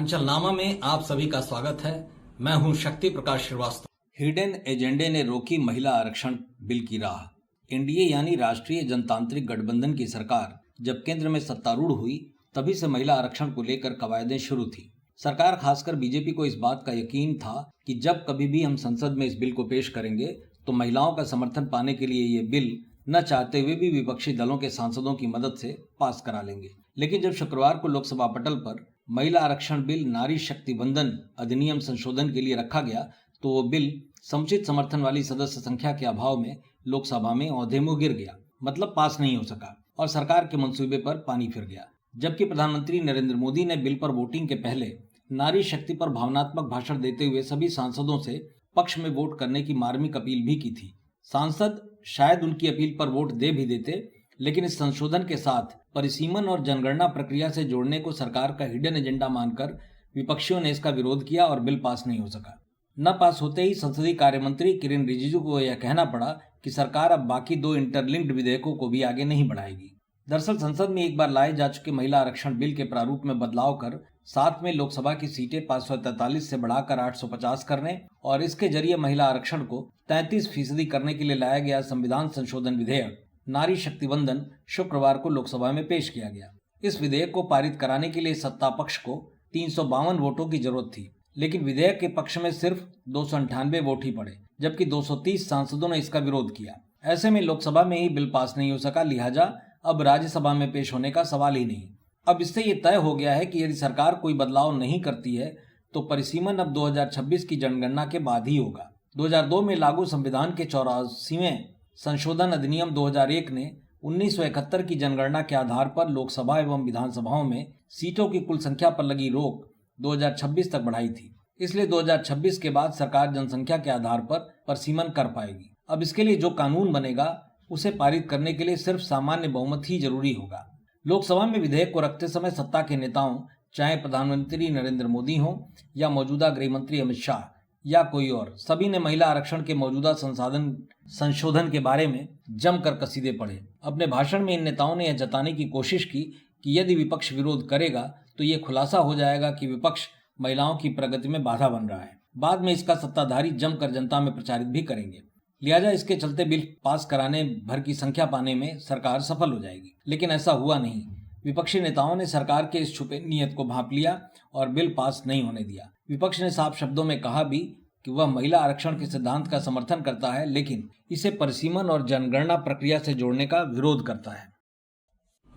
पूर्वांचल नामा में आप सभी का स्वागत है। मैं हूं शक्ति प्रकाश श्रीवास्तव। हिडन एजेंडे ने रोकी महिला आरक्षण बिल की राह। एनडीए यानी राष्ट्रीय जनतांत्रिक गठबंधन की सरकार जब केंद्र में सत्तारूढ़ हुई तभी से महिला आरक्षण को लेकर कवायदें शुरू थी। सरकार खासकर बीजेपी को इस बात का यकीन था कि जब कभी भी हम संसद में इस बिल को पेश करेंगे तो महिलाओं का समर्थन पाने के लिए ये बिल न चाहते हुए भी विपक्षी दलों के सांसदों की मदद से पास करा लेंगे। लेकिन जब शुक्रवार को लोकसभा पटल पर महिला आरक्षण बिल नारी शक्ति वंदन अधिनियम संशोधन के लिए रखा गया तो वो बिल समुचित समर्थन वाली सदस्य संख्या के अभाव में लोकसभा में औंधे मुंह गिर गया, मतलब पास नहीं हो सका और सरकार के मंसूबे पर पानी फिर गया। जबकि प्रधानमंत्री नरेंद्र मोदी ने बिल पर वोटिंग के पहले नारी शक्ति पर भावनात्मक भाषण देते हुए सभी सांसदों से पक्ष में वोट करने की मार्मिक अपील भी की थी। सांसद शायद उनकी अपील पर वोट दे भी देते, लेकिन इस संशोधन के साथ परिसीमन और जनगणना प्रक्रिया से जोड़ने को सरकार का हिडन एजेंडा मानकर विपक्षियों ने इसका विरोध किया और बिल पास नहीं हो सका। न पास होते ही संसदीय कार्य मंत्री किरेन रिजिजू को यह कहना पड़ा कि सरकार अब बाकी 2 इंटरलिंक्ड विधेयकों को भी आगे नहीं बढ़ाएगी। दरअसल संसद में एक बार लाए जा चुके महिला आरक्षण बिल के प्रारूप में बदलाव कर साथ में लोकसभा की सीटें 543 से बढ़ाकर 850 करने और इसके जरिए महिला आरक्षण को 33% करने के लिए लाया गया संविधान संशोधन विधेयक नारी शक्ति वंदन शुक्रवार को लोकसभा में पेश किया गया। इस विधेयक को पारित कराने के लिए सत्ता पक्ष को 352 वोटों की जरूरत थी, लेकिन विधेयक के पक्ष में सिर्फ 298 वोट ही पड़े, जबकि 230 सांसदों ने इसका विरोध किया। ऐसे में लोकसभा में ही बिल पास नहीं हो सका, लिहाजा अब राज्यसभा में पेश होने का सवाल ही नहीं। अब इससे ये तय हो गया है कि यदि सरकार कोई बदलाव नहीं करती है तो परिसीमन अब 2026 की जनगणना के बाद ही होगा। 2002 में लागू संविधान के 84वें संशोधन अधिनियम 2001 ने 1971 की जनगणना के आधार पर लोकसभा एवं विधानसभाओं में सीटों की कुल संख्या पर लगी रोक 2026 तक बढ़ाई थी। इसलिए 2026 के बाद सरकार जनसंख्या के आधार पर परिसीमन कर पाएगी। अब इसके लिए जो कानून बनेगा उसे पारित करने के लिए सिर्फ सामान्य बहुमत ही जरूरी होगा। लोकसभा में विधेयक को रखते समय सत्ता के नेताओं, चाहे प्रधानमंत्री नरेंद्र मोदी हो या मौजूदा गृह मंत्री अमित शाह या कोई और, सभी ने महिला आरक्षण के मौजूदा संशोधन के बारे में जमकर कसीदे पढ़े। अपने भाषण में इन नेताओं ने यह जताने की कोशिश की कि यदि विपक्ष विरोध करेगा तो ये खुलासा हो जाएगा कि विपक्ष महिलाओं की प्रगति में बाधा बन रहा है। बाद में इसका सत्ताधारी जमकर जनता में प्रचारित भी करेंगे। लिहाजा इसके चलते बिल पास कराने भर की संख्या पाने में सरकार सफल हो जाएगी, लेकिन ऐसा हुआ नहीं। विपक्षी नेताओं ने सरकार के इस छुपे नियत को भांप लिया और बिल पास नहीं होने दिया। विपक्ष ने साफ शब्दों में कहा भी कि वह महिला आरक्षण के सिद्धांत का समर्थन करता है, लेकिन इसे परिसीमन और जनगणना प्रक्रिया से जोड़ने का विरोध करता है।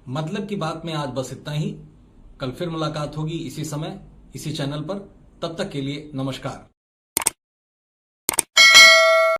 मतलब की बात में आज बस इतना ही। कल फिर मुलाकात होगी इसी समय, इसी चैनल पर। तब तक के लिए नमस्कार।